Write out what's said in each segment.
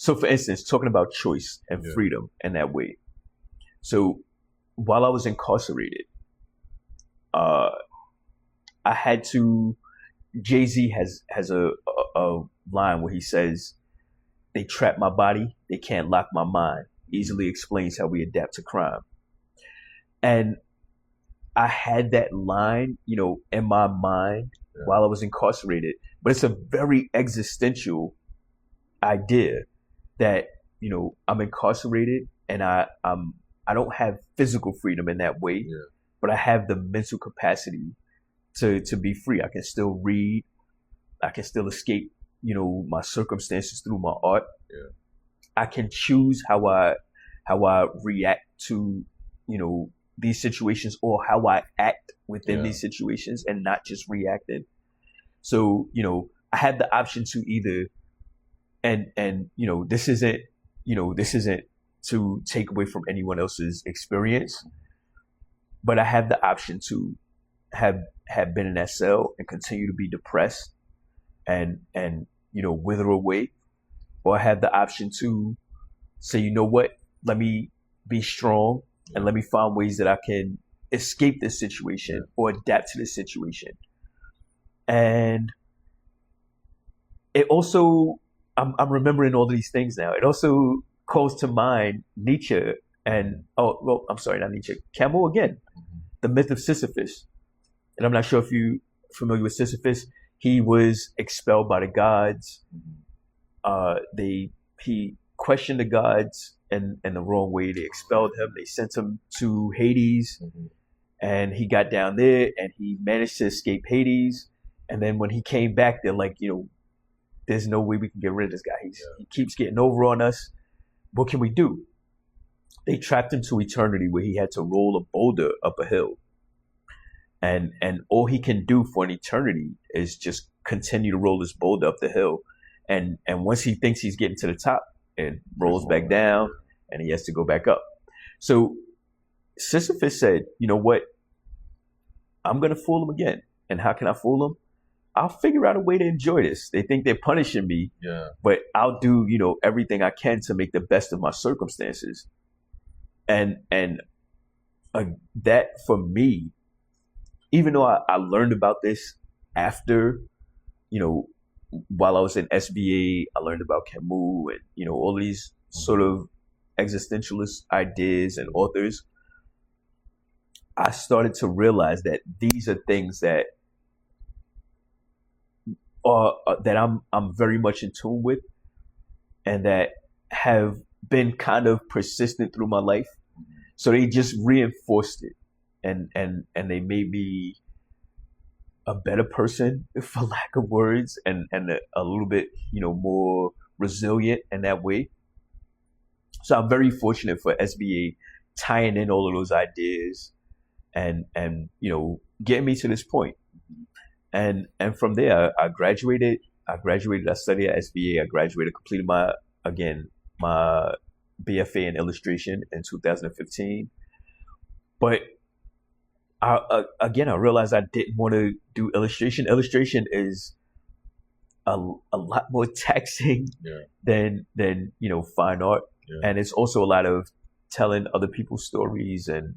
So for instance, talking about choice and Yeah. freedom in that way. So while I was incarcerated, uh, I had to. Jay-Z has a line where he says, "They trap my body, they can't lock my mind." Easily explains how we adapt to crime. And I had that line, in my mind Yeah. while I was incarcerated. But it's a very existential idea that, I'm incarcerated and I don't have physical freedom in that way, Yeah. but I have the mental capacity to be free. I can still read. I can still escape, my circumstances through my art. Yeah. I can choose how I react to, these situations, or how I act within Yeah. these situations, and not just reacting. So, I had the option to either, and this isn't to take away from anyone else's experience, but I have the option to have been in that cell and continue to be depressed and wither away, or I have the option to say, you know what, let me be strong and let me find ways that I can escape this situation or adapt to this situation. And it also, I'm remembering all these things now. It also calls to mind Nietzsche and, oh, well, I'm sorry, not Nietzsche, Camus again, the myth of Sisyphus. And I'm not sure if you're familiar with Sisyphus. He was expelled by the gods. He questioned the gods in the wrong way. They expelled him. They sent him to Hades, and he got down there and he managed to escape Hades. And then when he came back, they're like, there's no way we can get rid of this guy. He keeps getting over on us. What can we do? They trapped him to eternity, where he had to roll a boulder up a hill. And all he can do for an eternity is just continue to roll this boulder up the hill. And once he thinks he's getting to the top, it rolls back down and he has to go back up. So Sisyphus said, you know what? I'm going to fool him again. And how can I fool him? I'll figure out a way to enjoy this. They think they're punishing me, but I'll do, everything I can to make the best of my circumstances. And that for me, even though I learned about this after, while I was in SBA, I learned about Camus and, all these sort of existentialist ideas and authors. I started to realize that these are things that that I'm very much in tune with, and that have been kind of persistent through my life. So they just reinforced it, and they made me a better person, for lack of words, and a little bit more resilient in that way. So I'm very fortunate for SBA tying in all of those ideas and getting me to this point. And from there, I graduated. I studied at SBA. I graduated, completed my BFA in illustration in 2015. But I realized I didn't want to do illustration. Illustration is a lot more taxing than fine art, and it's also a lot of telling other people's stories and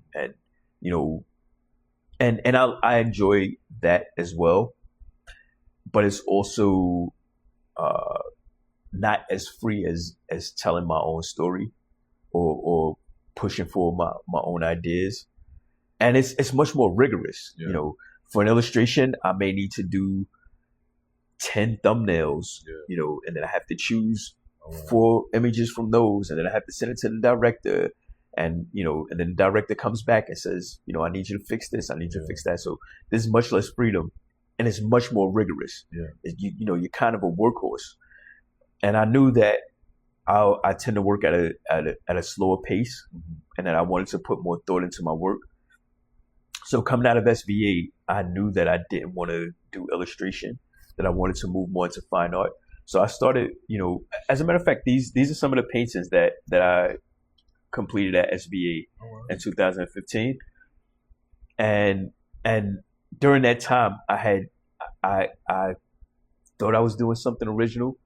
I enjoy that as well, but it's also not as free as telling my own story or pushing for my own ideas. And it's much more rigorous. For an illustration, I may need to do 10 thumbnails, and then I have to choose 4 images from those, and then I have to send it to the director. And, and then the director comes back and says, I need you to fix this. I need you to fix that. So there's much less freedom, and it's much more rigorous. You're kind of a workhorse. And I knew that I tend to work at a slower pace, and that I wanted to put more thought into my work. So coming out of SBA, I knew that I didn't want to do illustration, that I wanted to move more into fine art. So I started, as a matter of fact, these are some of the paintings that I completed at SBA in 2015. And during that time, I thought I was doing something original.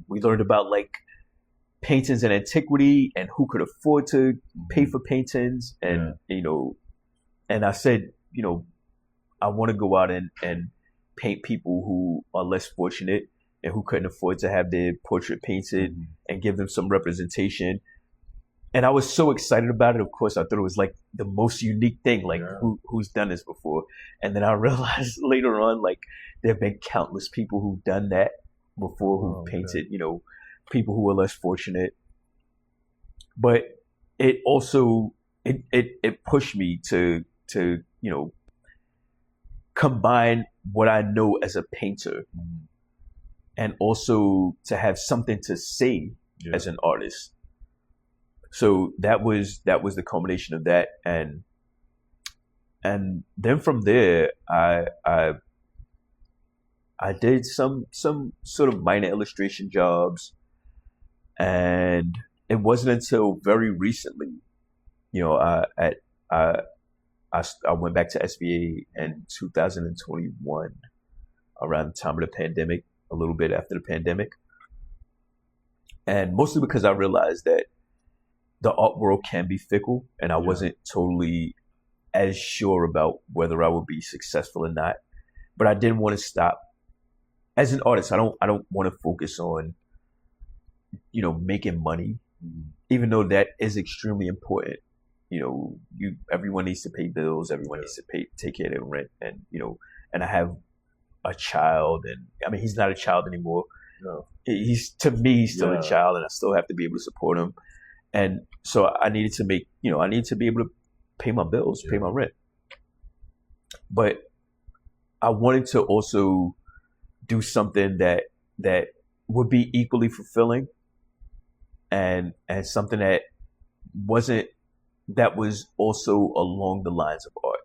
We learned about like paintings in antiquity and who could afford to pay for paintings. And, and I said, I want to go out and paint people who are less fortunate and who couldn't afford to have their portrait painted and give them some representation. And I was so excited about it. Of course, I thought it was like the most unique thing, like who's done this before. And then I realized later on, like there have been countless people who've done that before, who've painted, people who are less fortunate. But it also, it pushed me to combine what I know as a painter and also to have something to say as an artist. So that was the culmination of that, and then from there, I did some sort of minor illustration jobs, and it wasn't until very recently, I went back to SVA in 2021, around the time of the pandemic, a little bit after the pandemic, and mostly because I realized that the art world can be fickle, and I wasn't totally as sure about whether I would be successful or not. But I didn't want to stop. As an artist, I don't want to focus on, making money, even though that is extremely important. Everyone needs to pay bills, everyone needs to take care of their rent, and and I have a child, and I mean he's not a child anymore. No. He's still a child, and I still have to be able to support him. And so I needed to make, I needed to be able to pay my bills, pay my rent. But I wanted to also do something that would be equally fulfilling and something that was also along the lines of art.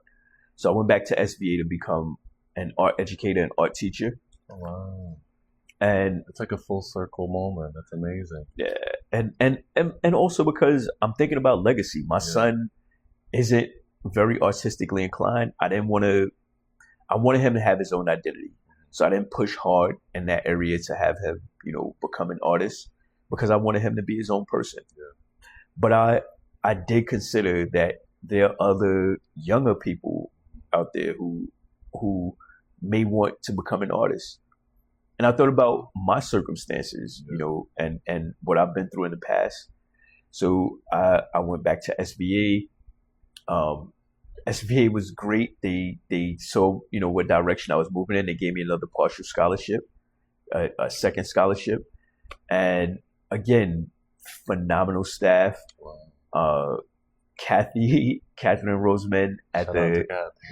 So I went back to SVA to become an art educator and art teacher. Oh, wow. And it's like a full circle moment. That's amazing. Yeah. And also because I'm thinking about legacy. My son isn't very artistically inclined. I wanted him to have his own identity. So I didn't push hard in that area to have him, become an artist, because I wanted him to be his own person. Yeah. But I did consider that there are other younger people out there who may want to become an artist. And I thought about my circumstances, and what I've been through in the past. So I went back to SVA. SVA was great. They saw, what direction I was moving in. They gave me another partial scholarship, a second scholarship. And again, phenomenal staff. Wow. Catherine Roseman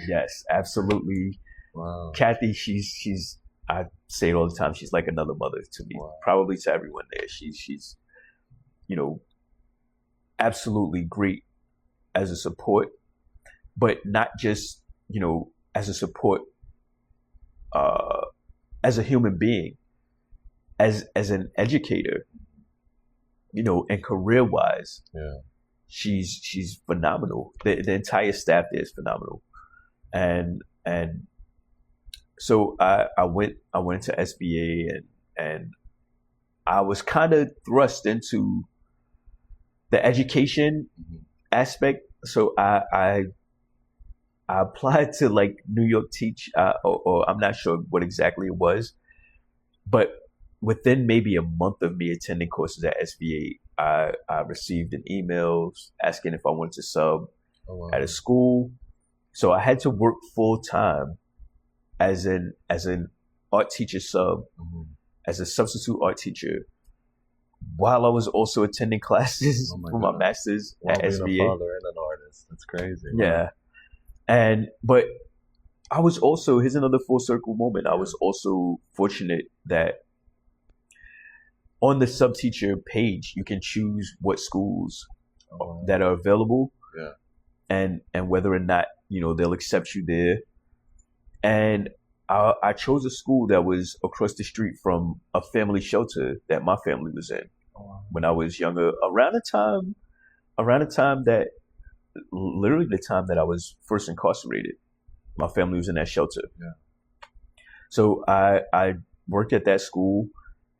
yes, absolutely. Wow. Kathy, she's I say it all the time. She's like another mother to me, probably to everyone there. She's, absolutely great as a support, but not just, as a support, as a human being, as an educator, and career wise. Yeah. She's phenomenal. The entire staff there is phenomenal, and so I went to SBA and I was kind of thrust into the education aspect. So I applied to like New York Teach, or I'm not sure what exactly it was, but within maybe a month of me attending courses at SBA, I received an email asking if I wanted to sub at a school. So I had to work full time as an art teacher sub, as a substitute art teacher, while I was also attending classes for my master's at SBA. Being a father and an artist, that's crazy. Yeah, but I was also, here's another full circle moment. I was also fortunate that on the sub teacher page, you can choose what schools that are available, and whether or not they'll accept you there. And I chose a school that was across the street from a family shelter that my family was in when I was younger, around the time that, literally the time that I was first incarcerated. My family was in that shelter. Yeah. So I worked at that school,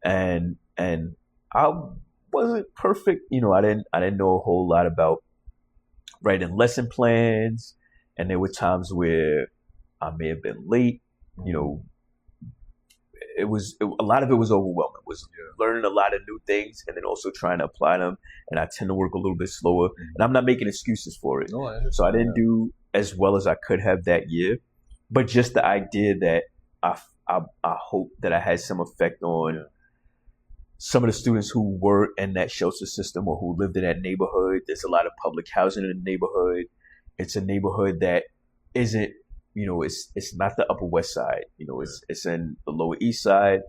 and I wasn't perfect. I didn't know a whole lot about writing lesson plans, and there were times where I may have been late. You know, a lot of it was overwhelming. Was learning a lot of new things and then also trying to apply them. And I tend to work a little bit slower, and I'm not making excuses for it. No, I So I understand didn't that. do as well as I could have that year, but just the idea that I hope that I had some effect on some of the students who were in that shelter system or who lived in that neighborhood. There's a lot of public housing in the neighborhood. It's a neighborhood that isn't, it's not the Upper West Side. It's in the Lower East Side.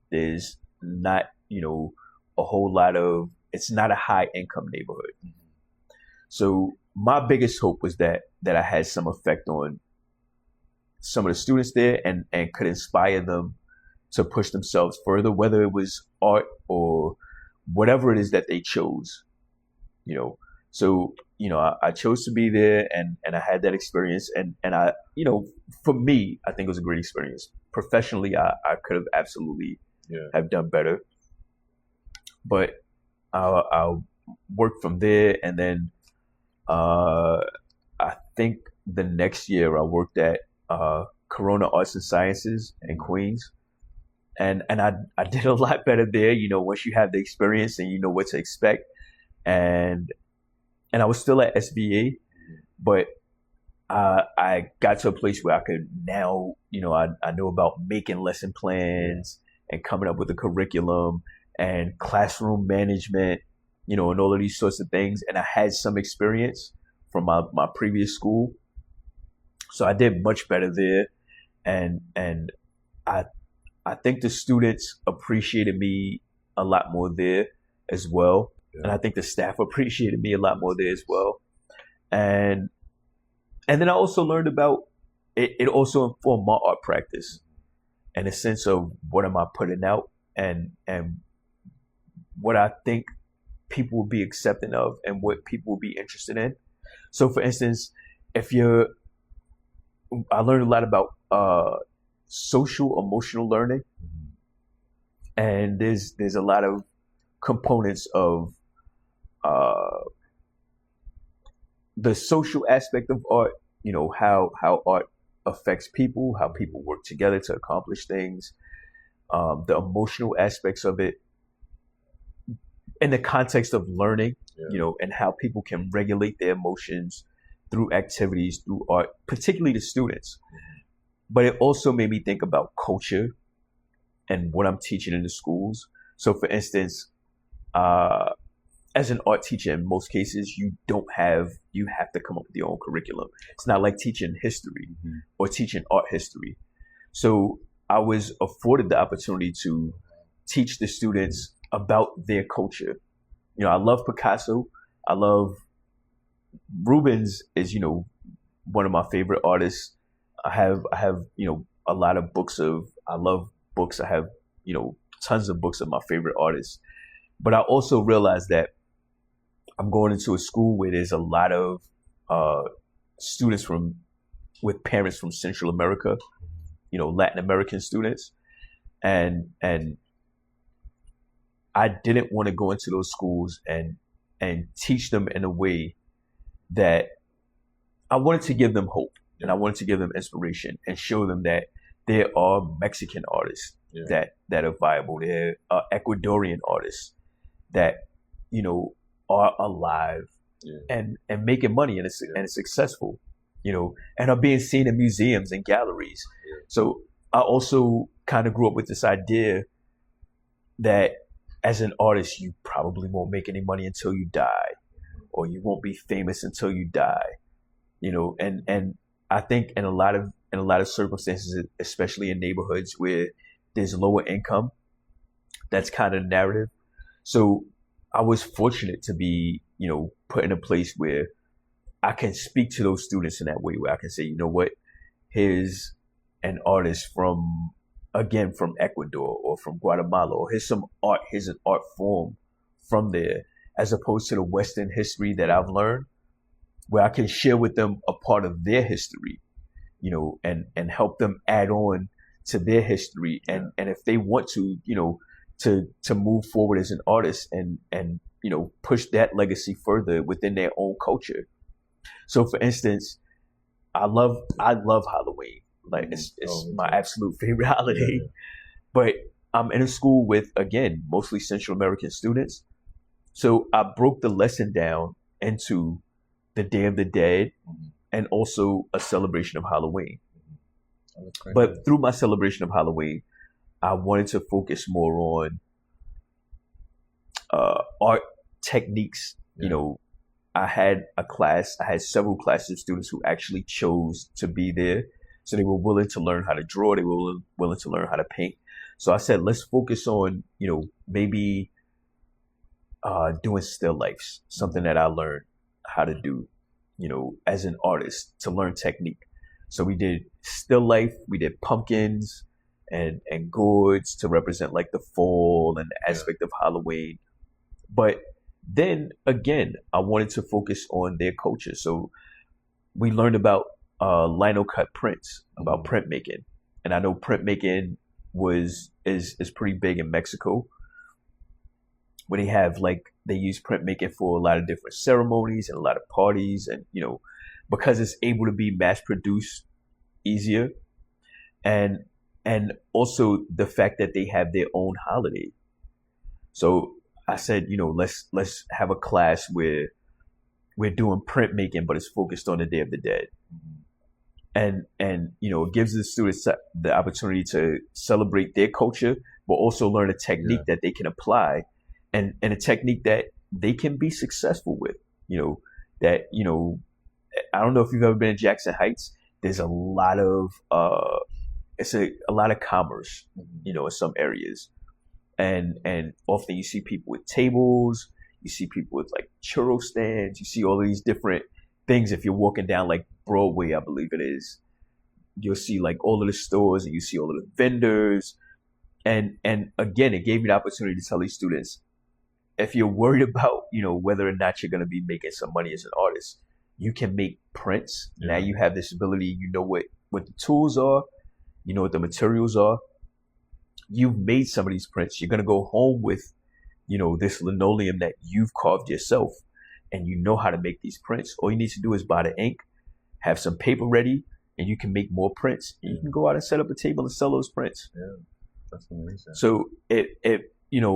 There's not, a whole lot of, it's not a high income neighborhood. So my biggest hope was that I had some effect on some of the students there and could inspire them to push themselves further, whether it was art or whatever it is that they chose. So I chose to be there, and I had that experience, and I, for me, I think it was a great experience. Professionally, I could have absolutely have done better, but I'll work from there, and then I think the next year I worked at Corona Arts and Sciences in Queens. And I did a lot better there, once you have the experience and you know what to expect. And I was still at SBA, but I got to a place where I could now, I know about making lesson plans and coming up with a curriculum and classroom management, and all of these sorts of things. And I had some experience from my previous school. So I did much better there. And I think the students appreciated me a lot more there as well. Yeah. And I think the staff appreciated me a lot more there as well. And then I also learned about it. It also informed my art practice and a sense of what am I putting out and what I think people will be accepting of and what people will be interested in. So for instance, I learned a lot about social emotional learning, and there's a lot of components of the social aspect of art, how art affects people, how people work together to accomplish things, the emotional aspects of it in the context of learning, and how people can regulate their emotions through activities, through art, particularly the students. But it also made me think about culture and what I'm teaching in the schools. So for instance, as an art teacher, in most cases, you have to come up with your own curriculum. It's not like teaching history or teaching art history. So I was afforded the opportunity to teach the students about their culture. I love Picasso. I love Rubens is, one of my favorite artists. I have, a lot of I love books. I have, tons of books of my favorite artists. But I also realized that I'm going into a school where there's a lot of students with parents from Central America, Latin American students. And I didn't want to go into those schools and teach them in a way that I wanted to give them hope. And I wanted to give them inspiration and show them that there are Mexican artists that are viable. There are Ecuadorian artists that, are alive and making money and successful, and are being seen in museums and galleries. Yeah. So I also kind of grew up with this idea that as an artist, you probably won't make any money until you die, or you won't be famous until you die, and I think in a lot of circumstances, especially in neighborhoods where there's lower income, that's kind of the narrative. So I was fortunate to be, put in a place where I can speak to those students in that way, where I can say, you know what, here's an artist from Ecuador or from Guatemala, or here's an art form from there, as opposed to the Western history that I've learned, where I can share with them a part of their history, and help them add on to their history. And if they want to, to move forward as an artist and push that legacy further within their own culture. So, for instance, I love Halloween. Like it's my absolute favorite holiday. Yeah. But I'm in a school with, again, mostly Central American students. So I broke the lesson down into the Day of the Dead Mhm. and also a celebration of Halloween. Oh, that's great. But through my celebration of Halloween, I wanted to focus more on art techniques. Yeah. I had several classes of students who actually chose to be there. So they were willing to learn how to draw. They were willing to learn how to paint. So I said, let's focus on, maybe doing still lifes, something that I learned how to do, as an artist to learn technique. So we did still life, we did pumpkins and gourds to represent like the fall and the Yeah. aspect of Halloween. But then again, I wanted to focus on their culture. So we learned about lino cut prints, about Mhm. printmaking. And I know printmaking is pretty big in Mexico, where they use printmaking for a lot of different ceremonies and a lot of parties, and because it's able to be mass produced easier, and also the fact that they have their own holiday. So I said, let's have a class where we're doing printmaking, but it's focused on the Day of the Dead. Mhm. And it gives the students the opportunity to celebrate their culture, but also learn a technique Yeah. that they can apply, and a technique that they can be successful with. That I don't know if you've ever been in Jackson Heights. There's a lot of it's a lot of commerce, Mhm. in some areas, and often you see people with tables, you see people with like churro stands, you see all these different things. If you're walking down like Broadway, I believe it is, you'll see like all of the stores and you see all of the vendors. And again, it gave me the opportunity to tell these students, if you're worried about, whether or not you're going to be making some money as an artist, you can make prints. Now Yeah. you have this ability, what the tools are, what the materials are. You've made some of these prints. You're going to go home with, this linoleum that you've carved yourself, and you know how to make these prints. All you need to do is buy the ink, have some paper ready, and you can make more prints. And you can go out and set up a table and sell those prints. Yeah. That's amazing. So it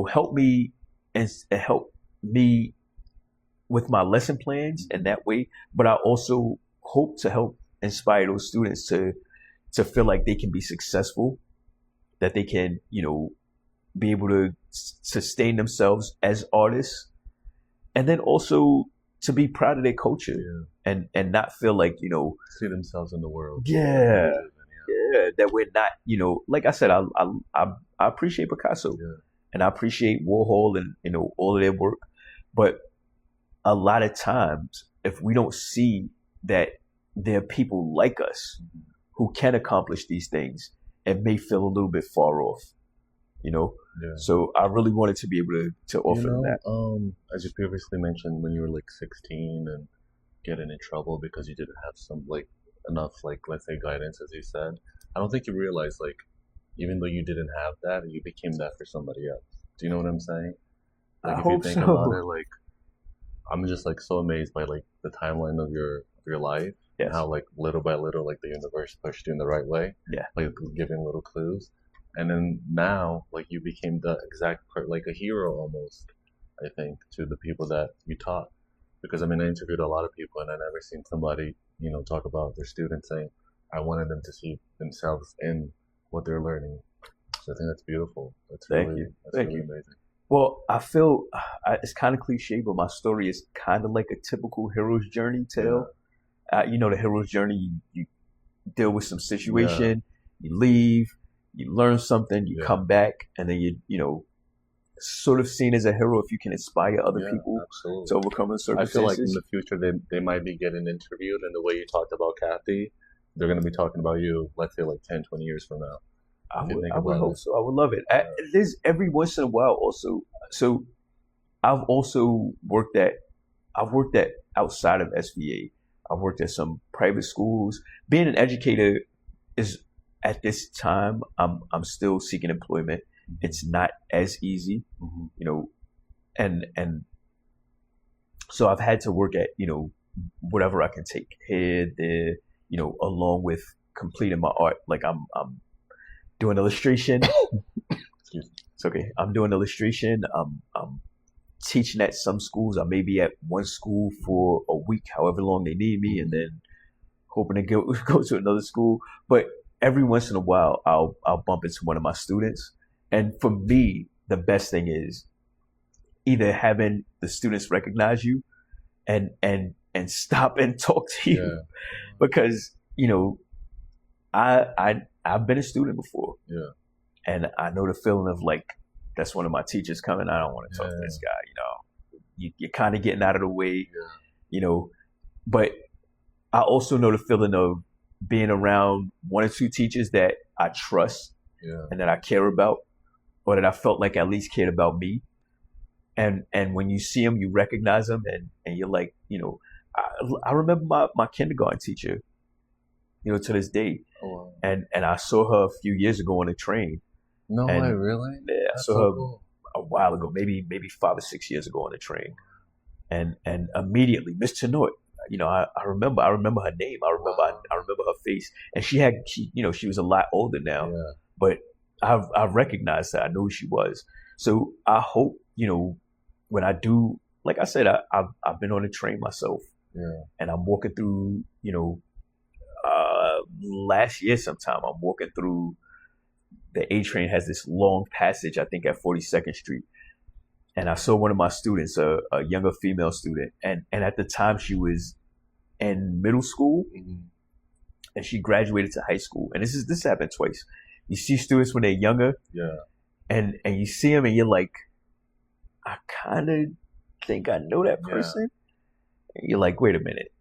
helped me, and it helped me with my lesson plans in that way. But I also hope to help inspire those students to feel like they can be successful, that they can be able to sustain themselves as artists, and then also to be proud of their culture, Yeah. and not feel like See themselves in the world. yeah, Yeah. that we're not, like I said, I appreciate Picasso, Yeah. and I appreciate Warhol and all of their work, but a lot of times if we don't see that there are people like us Mhm. who can accomplish these things, it may feel a little bit far off, Yeah. So I really wanted to be able to offer them that. As you previously mentioned, when you were like 16 and getting in trouble because you didn't have some like enough like let's say guidance, as you said, I don't think you realized like even though you didn't have that, you became that for somebody else. Do you know what I'm saying? Like I if you hope think about so. it, like I'm just like so amazed by like the timeline of your life and Yes. how like little by little like the universe pushed you in the right way, Yeah. like giving little clues, and then now like you became the exact like a hero almost. I think to the people that you taught, because I mean I interviewed a lot of people and I never seen somebody talk about their students saying I wanted them to see themselves in what they're learning. So I think that's beautiful. That's Thank really you. that's Thank really you. amazing. Well, I feel it's kind of cliche, but my story is kind of like a typical hero's journey Yeah. tale. The hero's journey, you deal with some Yeah. situation, you leave, you learn something, you Yeah. come back, and then you sort of seen as a hero if you can inspire other Yeah, people to absolutely. overcome the I feel like in circumstances. the future they might be getting interviewed, and the way you talked about Kathy, they're going to be talking about you, let's say like 10, 20 years from now. If you think I would about hope it. so. I would love it. Yeah. There's every once in a while also. So I've also I've worked at outside of SVA. I've worked at some private schools. Being an educator is, at this time, I'm still seeking employment. It's not as easy, you know, and so I've had to work at, whatever I can take here, there, along with completing my art. Like I'm doing illustration. Excuse me. It's okay. I'm doing illustration. I'm teaching at some schools. I may be at one school for a week, however long they need me, and then hoping to go to another school. But every once in a while, I'll bump into one of my students. And for me, the best thing is either having the students recognize you and stop and talk to you, because I've been a student before, and I know the feeling of like, that's one of my teachers coming. I don't want to talk to this guy. You're kind of getting out of the way, But I also know the feeling of being around one or two teachers that I trust and that I care about, or that I felt like at least cared about me. And when you see them, you recognize them, and you're like, I remember my kindergarten teacher, to this day. Oh, wow. And I saw her a few years ago on a train. No way, really? Yeah, I saw her a while ago, maybe 5 or 6 years ago on the train, and immediately, Miss Tenort, I remember her name, I remember her face, and she was a lot older now, but I've recognized her, I know who she was. So I hope when I do, like I said, I've been on a train myself, and I'm walking through, last year sometime I'm walking through. The A train has this long passage, I think, at 42nd Street. And I saw one of my students, a younger female student. And at the time she was in middle school, and she graduated to high school. And this happened twice. You see students when they're younger, and you see them and you're like, I kind of think I know that person. And you're like, wait a minute.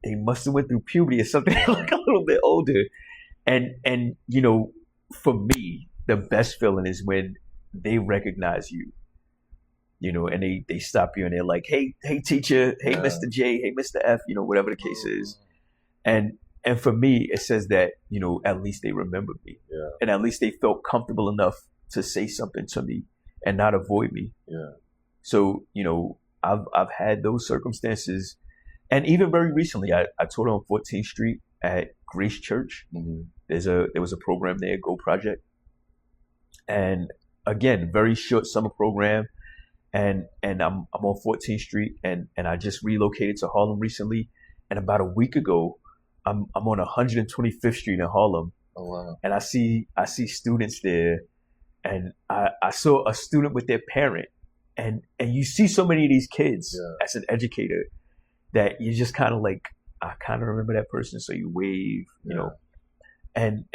They must have went through puberty or something, like a little bit older. And for me, the best feeling is when they recognize you, and they stop you and they're like, hey teacher, hey Mr. J, hey Mr. F, whatever the case is. And for me, it says that, at least they remembered me, and at least they felt comfortable enough to say something to me and not avoid me. So, I've had those circumstances. And even very recently, I taught on 14th Street at Grace Church. There was a program there, Go Project. And again, very short summer program. And I'm on 14th Street, and I just relocated to Harlem recently. And about a week ago, I'm on 125th Street in Harlem. Oh, wow. And I see students there, and I saw a student with their parent. And you see so many of these kids as an educator that you just kind of like, I kind of remember that person. So you wave, and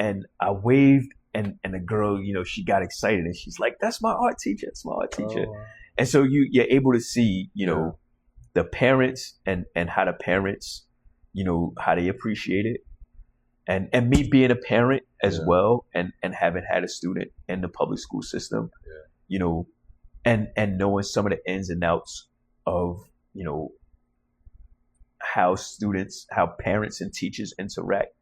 I waved, and the girl, she got excited, and she's like, that's my art teacher. That's my art teacher. Oh, wow. And so you're able to see, the parents and how the parents, how they appreciate it. And me being a parent as well, and having had a student in the public school system, and knowing some of the ins and outs of, how parents and teachers interact,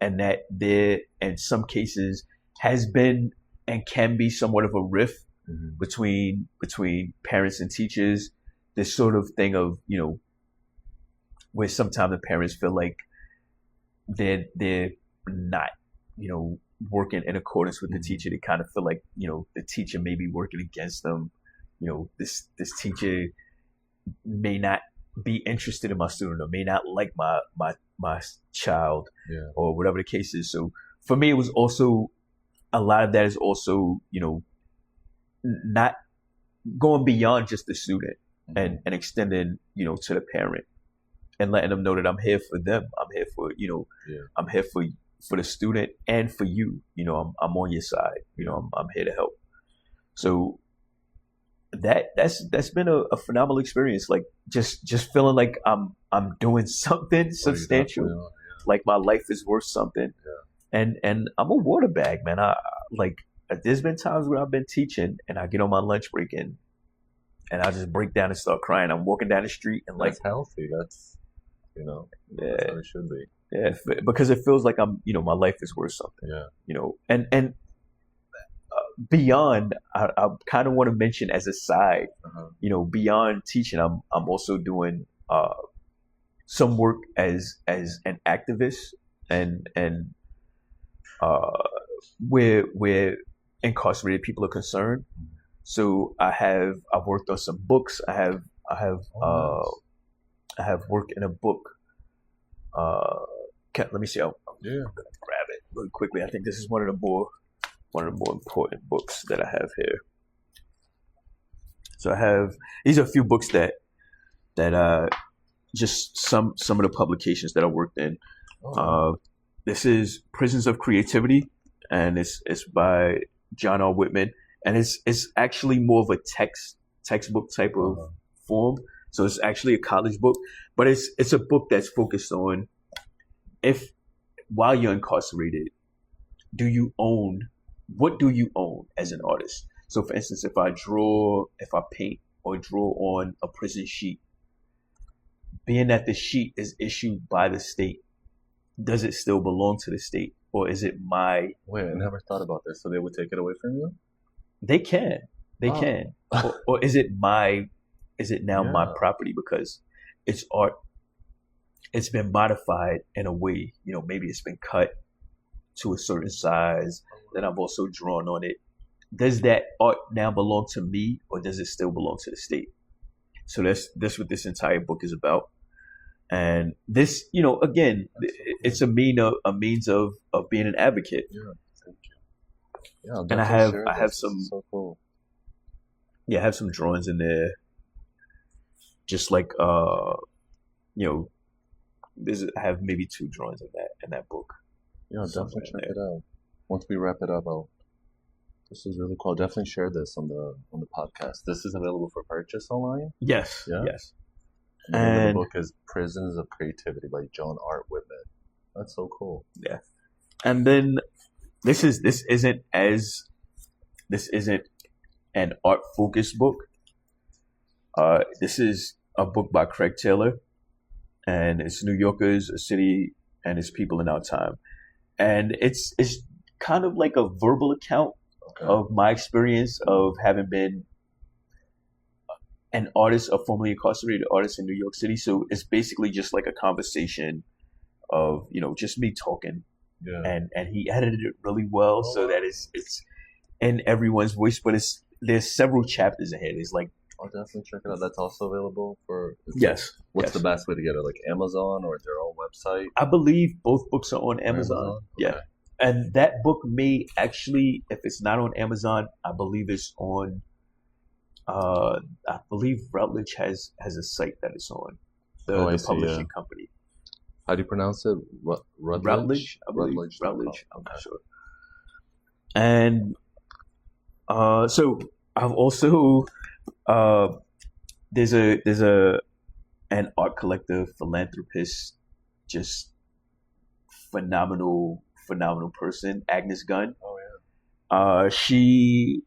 and that there, in some cases, has been and can be somewhat of a rift between parents and teachers. This sort of thing of, where sometimes the parents feel like they're not, working in accordance with the teacher. They kind of feel like, the teacher may be working against them. This teacher may not be interested in my student, or may not like my child, or whatever the case is. So for me, it was also, a lot of that is also, not going beyond just the student, and extending, to the parent, and letting them know that I'm here for them. I'm here for, I'm here for the student and for you. I'm on your side. I'm here to help. So that's been a phenomenal experience. Like just feeling like I'm doing something substantial, like my life is worth something. And I'm a water bag, man. I like, there's been times where I've been teaching and I get on my lunch break and I just break down and start crying. I'm walking down the street and that's healthy. That's that's how it should be. Yeah, because it feels like I'm, my life is worth something. And beyond, I kind of want to mention as a side, Uh-huh. beyond teaching, I'm also doing some work as an activist, and uh, where incarcerated people are concerned. So I've worked on some books. I have Oh, nice. I have worked in a book. Let me see. I'm Yeah. gonna grab it really quickly. I think this is one of the more important books that I have here. So I have these are a few books that just some of the publications that I worked in. Oh, wow. This is Prisons of Creativity, and it's by John R. Whitman, and it's actually more of a textbook type of Uh-huh. form. So it's actually a college book, but it's a book that's focused on if while you're incarcerated, do you own what do you own as an artist? So for instance, if I paint or draw on a prison sheet, being that the sheet is issued by the state, does it still belong to the state, or is it my? Wait, I never thought about this. So they would take it away from you? They can, they Oh. can, or is it my? Is it now my Yeah. property because it's art? It's been modified in a way, maybe it's been cut to a certain size. Then I've also drawn on it. Does that art now belong to me, or does it still belong to the state? So that's what this entire book is about. And this, again, That's so cool. it's a means of being an advocate. Yeah. Thank you. Yeah, I'll And definitely share I have this. This is some, so cool. yeah, I have some drawings in there, just like you know, I have maybe two drawings in that book Yeah, I'll somewhere definitely in check there. it out. Once we wrap it up, this is really cool. I'll definitely share this on the podcast. This is available for purchase online. Yes, Yeah. yes, And the name of the and book is Prisons of Creativity by John R. Whitman. That's so cool. yeah, and then this is this isn't an art focused book. This is a book by Craig Taylor, and it's New Yorkers, a city, and its people in our time. And it's kind of like a verbal account Okay. of my experience of having been an artist, a formerly incarcerated artist in New York City. So it's basically just like a conversation of just me talking, Yeah. and he edited it really well Oh, so wow. that it's in everyone's voice. But there's several chapters in here. There's like I'll definitely check it out. That's also available for. yes, What's yes. the best way to get it? Like Amazon or their own website? I believe both books are on Or Amazon. Yeah. Okay. And that book may actually, if it's not on Amazon, I believe it's on. I believe Routledge has a site that it's on. Oh, I The see. publishing Yeah. company. How do you pronounce it? Rutledge? Routledge, I believe. Rutledge.com. Routledge. I'm not Okay. sure. And so I've also there's an art collector, philanthropist, just phenomenal person, Agnes Gunn. Oh yeah. She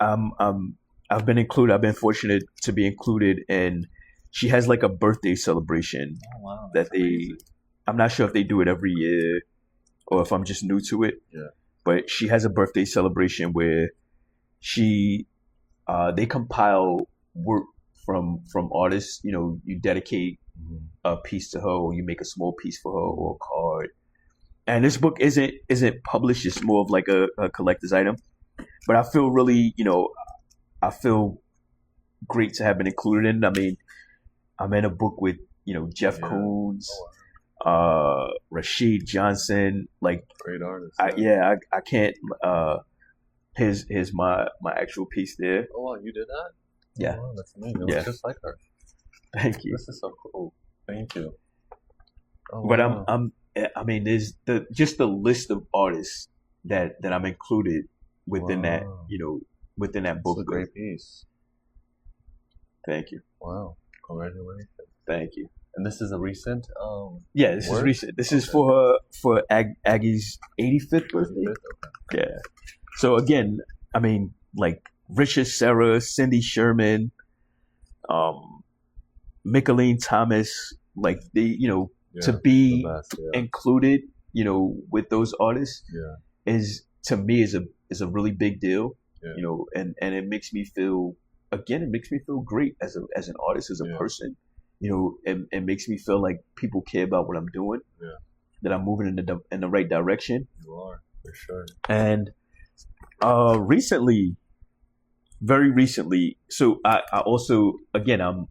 I've been included. I've been fortunate to be included in. She has like a birthday celebration Oh wow. that That's amazing. I'm not sure if they do it every year or if I'm just new to it. Yeah. But she has a birthday celebration where she they compile work from artists. You dedicate Mhm. a piece to her, or you make a small piece for her, or a card. And this book isn't published. It's more of like a collector's item. But I feel really, I feel great to have been included in. I mean, I'm in a book with Jeff Yeah. Koons, Oh, Rashid Johnson. Like, great artist. I can't. Here's my actual piece there. Oh wow, you did that? Yeah. Oh, wow, that's amazing. It Yeah. looks just like her. Thank you. This is so cool. Thank you. Oh But wow. I mean, there's the list of artists that I'm included within that, Wow. within that It's book. a great piece. Thank you. Wow. Congratulations. Thank you. And this is a recent Yeah, this is work? recent. This is Okay. for Aggie's 85th birthday. Okay. Yeah. So again, I mean, like Richard Serra, Cindy Sherman, um, Micheline Thomas, like to Yeah. be The best, yeah. included, with those artists Yeah. is to me is is a really big deal, Yeah. and it makes me feel, again, it makes me feel great as an artist, as a Yeah. person. It makes me feel like people care about what I'm doing, Yeah. that I'm moving in the right direction. You are, for sure. And recently, very recently, so I also, again, I'm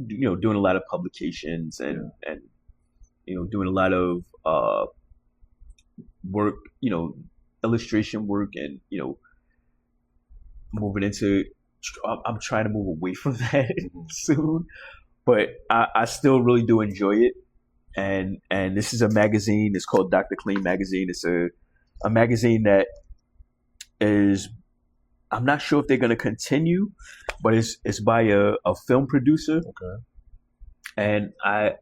doing a lot of publications and doing a lot of work, illustration work, and moving into. I'm trying to move away from that soon, but I still really do enjoy it. And this is a magazine. It's called Dr. Clean Magazine. It's a magazine that is. I'm not sure if they're going to continue, but it's by a film producer. Okay. And I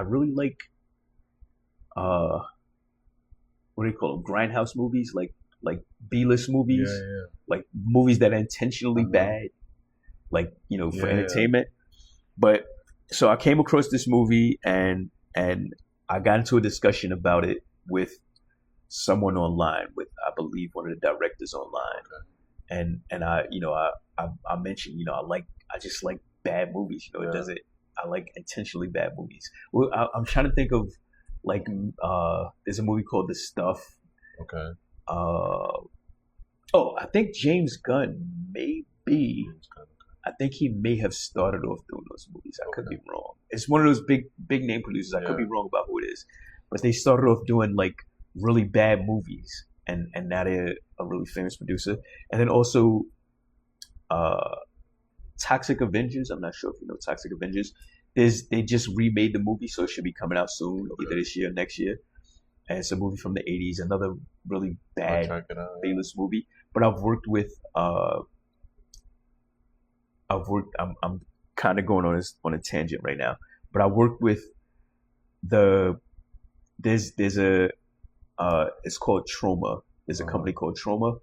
really like what do you call them, grindhouse movies, like B-list movies, Yeah. like movies that are intentionally bad, like for entertainment. But so I came across this movie, and I got into a discussion about it with someone online, with, I believe, one of the directors online. Okay. And I mentioned, I just like bad movies. It doesn't. I like intentionally bad movies. Well, I'm trying to think of, like, there's a movie called The Stuff. Okay. I think James Gunn maybe. I think he may have started off doing those movies. I could be wrong. It's one of those big name producers. I could be wrong about who it is, but they started off doing like really bad movies, and now they're a really famous producer. And then also, Toxic Avengers. I'm not sure if you know Toxic Avengers. They just remade the movie, so it should be coming out soon, either this year or next year. And it's a movie from the '80s, another really bad B-list movie. But I've worked with I'm kind of going on a tangent right now, but I worked with there's a it's called Trauma. There's a company called Trauma,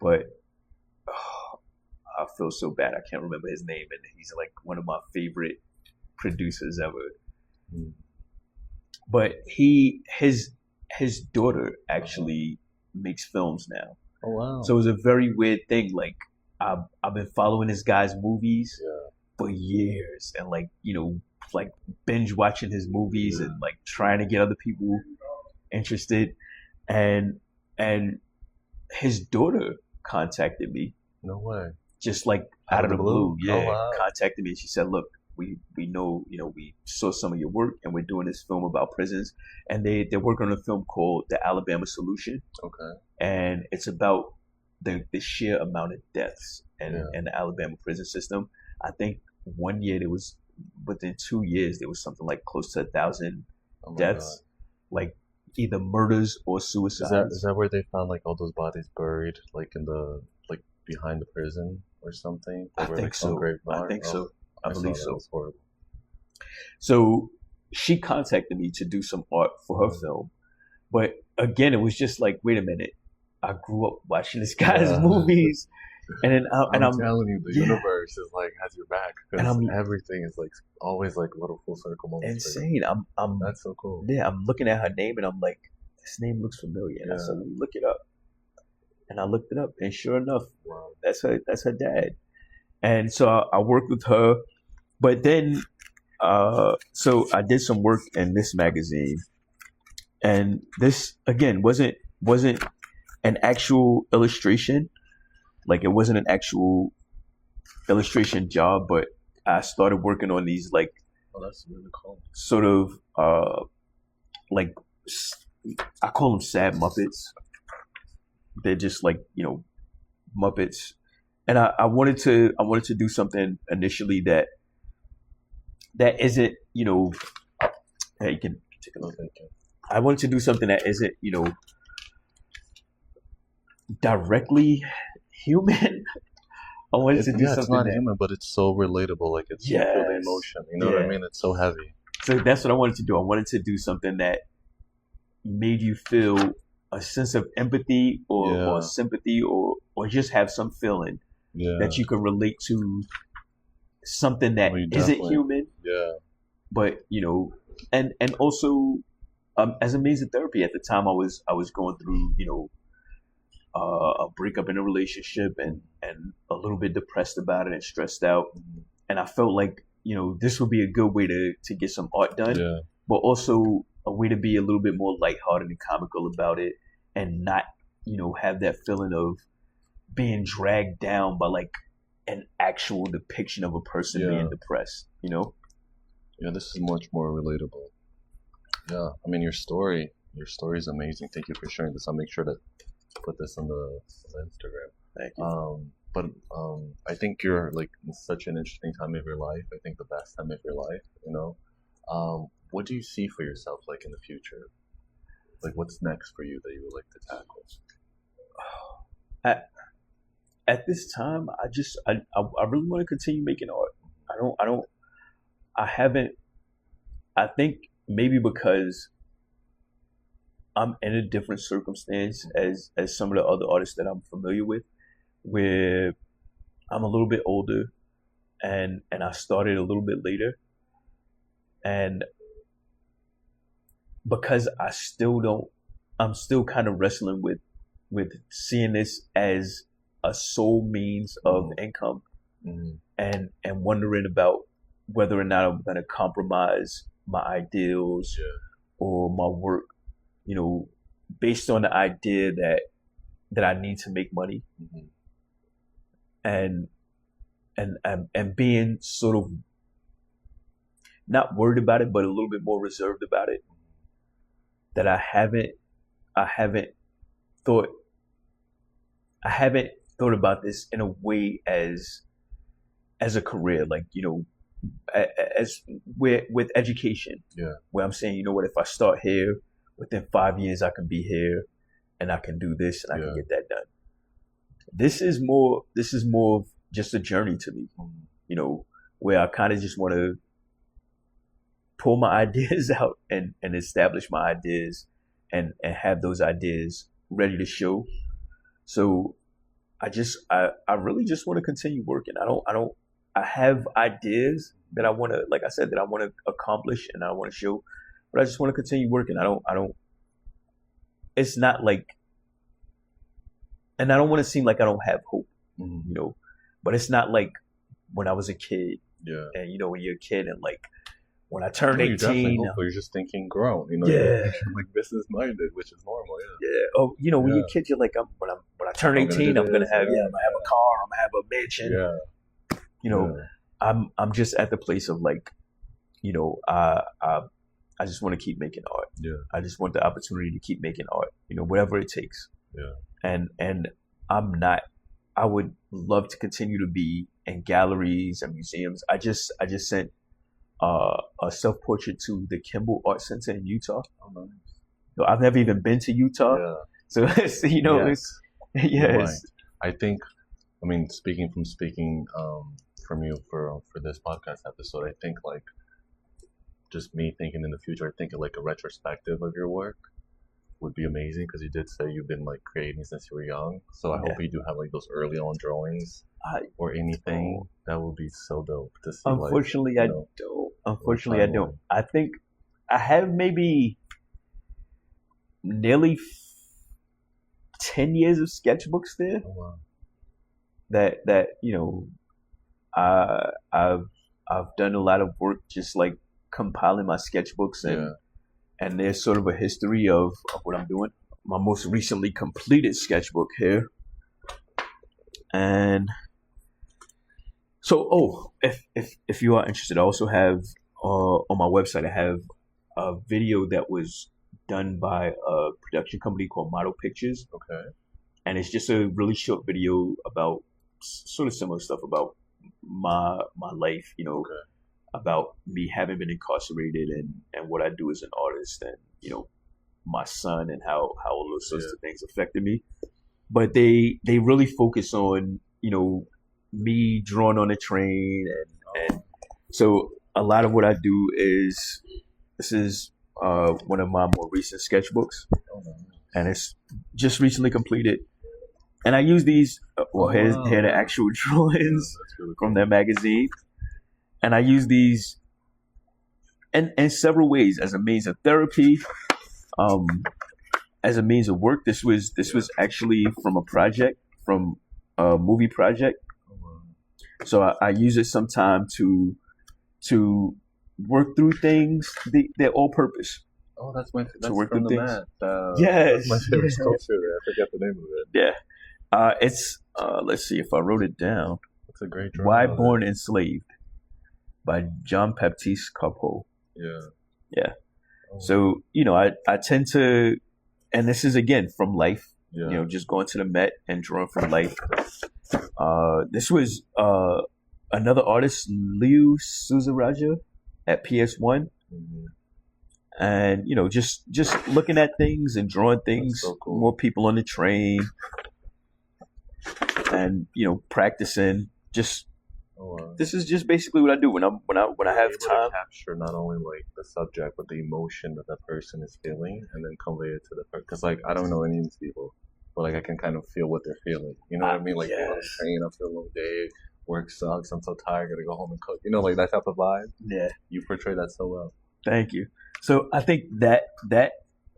but I feel so bad I can't remember his name, and he's like one of my favorite producers ever. But his daughter actually makes films now. Oh wow! So it was a very weird thing. Like, I've been following this guy's movies for years, and like binge watching his movies, and like trying to get other people interested, and his daughter contacted me. No way. Just like out of the blue. Yeah. Oh, wow. Contacted me, and she said, "Look, we know, we saw some of your work, and we're doing this film about prisons, and they're working on a film called The Alabama Solution." Okay. And it's about the sheer amount of deaths in the Alabama prison system. I think one year within 2 years, there was something like close to 1,000 deaths, like either murders or suicides. Is that where they found like all those bodies buried, like in the behind the prison or something? I think so. I believe so. That was horrible. So she contacted me to do some art for her film, but again, it was just like, wait a minute. I grew up watching this guy's movies, and then I'm telling you, the universe is like has your back, because everything is like always like little full circle moments. Insane. That's so cool. Yeah, I'm looking at her name, and I'm like, this name looks familiar. And I said, let me look it up. And I looked it up, and sure enough, that's her dad. And so I worked with her, but then so I did some work in this magazine, and this again wasn't an actual illustration. Like, it wasn't an actual illustration job, but I started working on these like that's really cool. Sort of like, I call them sad Muppets. They're just like, Muppets. And I wanted to do something initially that isn't, hey, you can take a look at it. I wanted to do something that isn't, directly human. I wanted to do something. It's not human, but it's so relatable. Like, it's really emotion. You know what I mean? It's so heavy. So that's what I wanted to do. I wanted to do something that made you feel a sense of empathy or sympathy or just have some feeling that you can relate to something that isn't human. Yeah. But and also as a means of therapy. At the time, I was going through a breakup in a relationship and a little bit depressed about it and stressed out. And I felt like, this would be a good way to get some art done, but also a way to be a little bit more lighthearted and comical about it and not, have that feeling of being dragged down by like an actual depiction of a person being depressed, Yeah, this is much more relatable. Yeah, I mean, your story is amazing. Thank you for sharing this. I'll make sure to put this on the Instagram. Thank you. But I think you're like in such an interesting time of your life. I think the best time of your life, What do you see for yourself like in the future? Like what's next for you that you would like to tackle? At this time, I really want to continue making art. I think maybe because I'm in a different circumstance as some of the other artists that I'm familiar with, where I'm a little bit older and I started a little bit later. And because I'm still kind of wrestling with seeing this as a sole means of income, and wondering about whether or not I'm going to compromise my ideals or my work, based on the idea that I need to make money, and being sort of not worried about it, but a little bit more reserved about it. That I haven't thought about this in a way as a career, like, as with education, where I'm saying, if I start here, within 5 years I can be here and I can do this and I can get that done. This is more of just a journey to me, where I kind of just want to pull my ideas out and establish my ideas and have those ideas ready to show. So I really just want to continue working. I have ideas that I want to, like I said, that I want to accomplish and I want to show, but I just want to continue working. It's not like, and I don't want to seem like I don't have hope, but it's not like when I was a kid, and when you're a kid and like, when I turned 18, you're just thinking grown, you're like business minded, which is normal. Oh, when you're a kid, you're like, when I turn 18, I'm gonna have a car, I'm gonna have a mansion. I'm just at the place of like, I just want to keep making art. I just want the opportunity to keep making art, whatever it takes. And I would love to continue to be in galleries and museums. I just sent a self-portrait to the Kimball Art Center in Utah. Oh, nice. So I've never even been to Utah. So it's, I think, speaking from you for this podcast episode, I think like just me thinking in the future, I think like a retrospective of your work would be amazing, because you did say you've been like creating since you were young. So I hope you do have like those early on drawings or anything. That would be so dope to see. Unfortunately, I don't. Unfortunately, I don't. I think I have maybe nearly 10 years of sketchbooks there. Oh, wow. That I've done a lot of work just like compiling my sketchbooks, and there's sort of a history of what I'm doing. My most recently completed sketchbook here. And so, if you are interested, I also have on my website, I have a video that was done by a production company called Model Pictures. Okay. And it's just a really short video about sort of similar stuff about my life, about me having been incarcerated and what I do as an artist, and my son and how all those sorts of things affected me. But they really focus on me drawing on a train, and so a lot of what I do is, this is one of my more recent sketchbooks, and it's just recently completed. And I use these. Here are the actual drawings really cool from that magazine. And I use these in several ways as a means of therapy, as a means of work. This was actually from a project, from a movie project. Oh, wow. So I use it sometime to work through things. They're all purpose Oh, to that's work from through the things. mat. That's my Yes, favorite yeah, sculpture. There. I forget the name of it. yeah. It's let's see if I wrote it down. It's a great Why drawing of it. Born Enslaved by John Baptiste Capo. Yeah. Yeah. Oh, So I tend to, and this is again from life. yeah. Just going to the Met and drawing from life. This was another artist, Liu Suzaraja, at PS1, Hmm. and just looking at things and drawing That's things. so cool. More people on the train, and practicing. Just Oh, wow. this is just basically what I do when I You're have able time. to capture not only like the subject, but the emotion that that person is feeling, and then convey it to the person. Because like I don't know any of these people, but like I can kind of feel what they're feeling. You know what I mean? Like being on the Yes. train after a long day, work sucks. I'm so tired. Gotta go home and cook. Like that type of vibe. Yeah. You portray that so well. Thank you. So I think that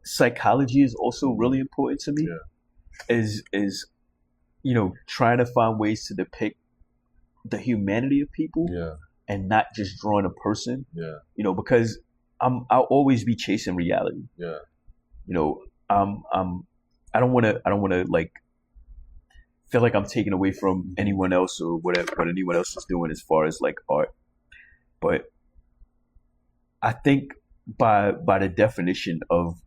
psychology is also really important to me. Yeah. Is trying to find ways to depict the humanity of people Yeah. and not just drawing a person. Yeah. Because I'll always be chasing reality. Yeah. You know, I don't want to like feel like I'm taking away from anyone else or whatever what anyone else is doing as far as like art. But I think by the definition of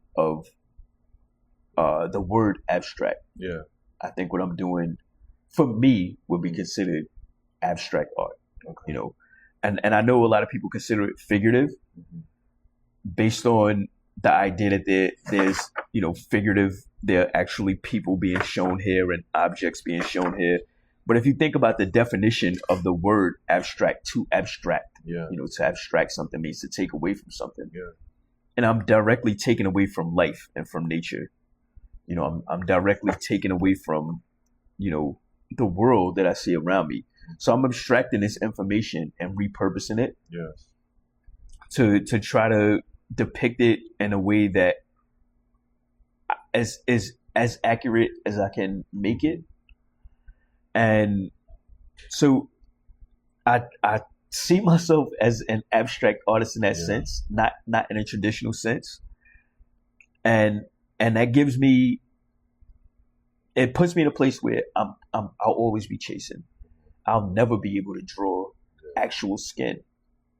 the word abstract, Yeah. I think what I'm doing for me would be considered abstract art. Okay. And I know a lot of people consider it figurative Hmm. based on the idea that there's figurative. There are actually people being shown here and objects being shown here. But if you think about the definition of the word abstract, to abstract, Yeah. to abstract something means to take away from something. Yeah. And I'm directly taken away from life and from nature. I'm directly taken away from, the world that I see around me. So I'm abstracting this information and repurposing it Yes. to try to depict it in a way that is as accurate as I can make it. And so I see myself as an abstract artist in that Yeah. sense, not in a traditional sense. And that gives me, it puts me in a place where I'll always be chasing. I'll never be able to draw actual skin.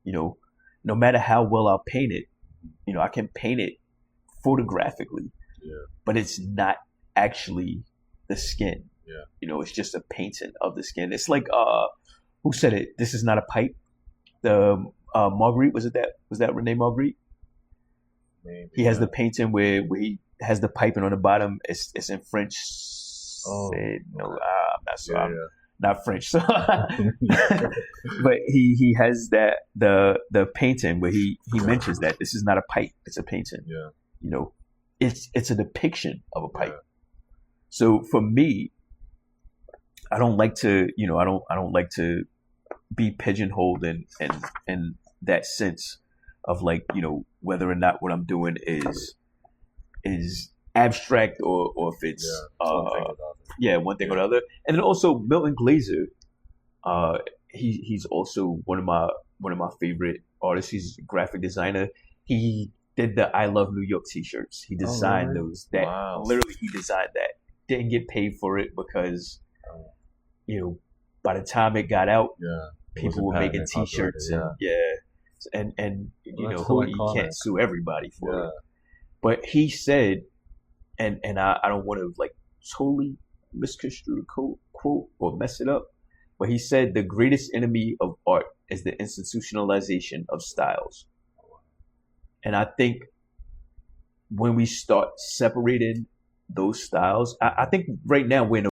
No matter how well I'll paint it, I can paint it photographically, Yeah. but it's not actually the skin. Yeah. It's just a painting of the skin. It's like who said it? This is not a pipe. The Marguerite, was that Rene Magritte? Maybe. He has Yeah. the painting where he has the piping on the bottom. It's in French. Oh. No, Okay. I'm not sure. Yeah. I'm Yeah. not French. So, but he has that the painting where he mentions that this is not a pipe. It's a painting. Yeah. It's a depiction of a pipe. Yeah. So for me, I don't like to I don't like to be pigeonholed in that sense of like whether or not what I'm doing is abstract or if it's Yeah. One thing or the other. one thing or the other. And then also Milton Glaser, he's also one of my favorite artists. He's a graphic designer. He did the I Love New York t-shirts. He designed really? those. That Wow. literally he designed that. Didn't get paid for it because Oh. by the time it got out, Yeah. It people wasn't were making patented, copyrighted, t-shirts and Well, that's so you iconic. can't sue everybody for Yeah. it. But he said, and I don't want to like totally misconstrue the quote or mess it up, but he said the greatest enemy of art is the institutionalization of styles. And I think when we start separating those styles, I think right now we're in a